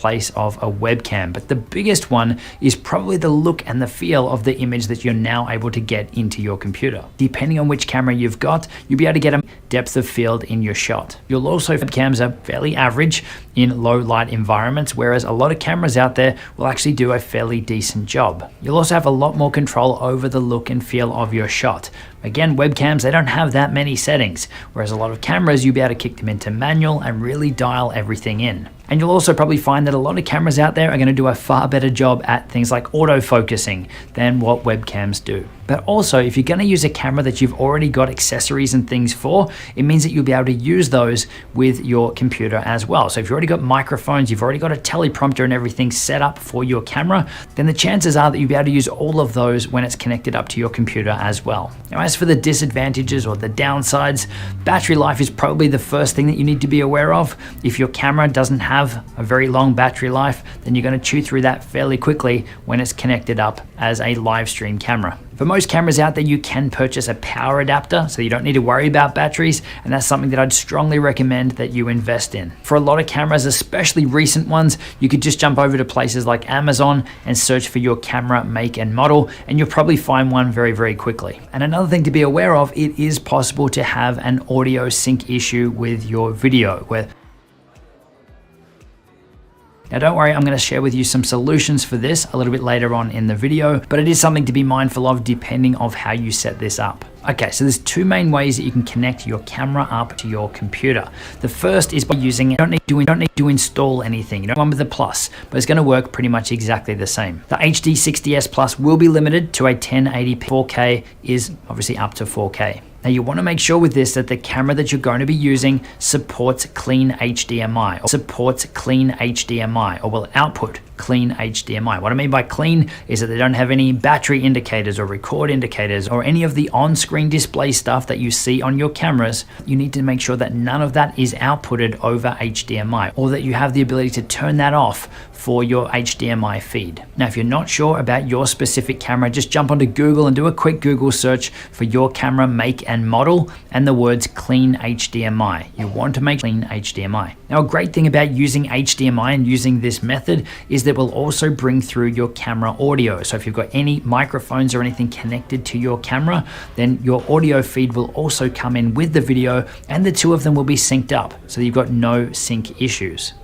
place of a webcam. But the biggest one is probably the look and the feel of the image that you're now able to get into your computer. Depending on which camera you've got, you'll be able to get a depth of field in your shot. You'll also, webcams are fairly average in low light environments, whereas a lot of cameras out there will actually do a fairly decent job. You'll also have a lot more control over the look and feel of your shot. Again, webcams, they don't have that many settings, whereas a lot of cameras, you'll be able to kick them into manual and really dial everything in. And you'll also probably find that a lot of cameras out there are going to do a far better job at things like autofocusing than what webcams do. But also, if you're going to use a camera that you've already got accessories and things for, it means that you'll be able to use those with your computer as well. So if you've already got microphones, you've already got a teleprompter and everything set up for your camera, then the chances are that you'll be able to use all of those when it's connected up to your computer as well. Now, as for the disadvantages or the downsides, battery life is probably the first thing that you need to be aware of. If your camera doesn't have a very long battery life, then you're going to chew through that fairly quickly when it's connected up as a live stream camera. For most cameras out there, you can purchase a power adapter, so you don't need to worry about batteries, and that's something that I'd strongly recommend that you invest in. For a lot of cameras, especially recent ones, you could just jump over to places like Amazon and search for your camera make and model, and you'll probably find one very, very quickly. And another thing to be aware of, it is possible to have an audio sync issue with your video, where now don't worry, I'm going to share with you some solutions for this a little bit later on in the video, but it is something to be mindful of depending on how you set this up. Okay, so there's two main ways that you can connect your camera up to your computer. The first is by using it. You don't need to install anything. You don't one with the Plus, but it's going to work pretty much exactly the same. The HD60s Plus will be limited to a 1080p. 4K is obviously up to 4K. Now you want to make sure with this that the camera that you're going to be using supports clean HDMI or will output clean HDMI. What I mean by clean is that they don't have any battery indicators or record indicators or any of the on-screen display stuff that you see on your cameras. You need to make sure that none of that is outputted over HDMI, or that you have the ability to turn that off for your HDMI feed. Now, if you're not sure about your specific camera, just jump onto Google and do a quick Google search for your camera make and model and the words clean HDMI. You want to make clean HDMI. Now, a great thing about using HDMI and using this method is that will also bring through your camera audio. So if you've got any microphones or anything connected to your camera, then your audio feed will also come in with the video, and the two of them will be synced up, so you've got no sync issues.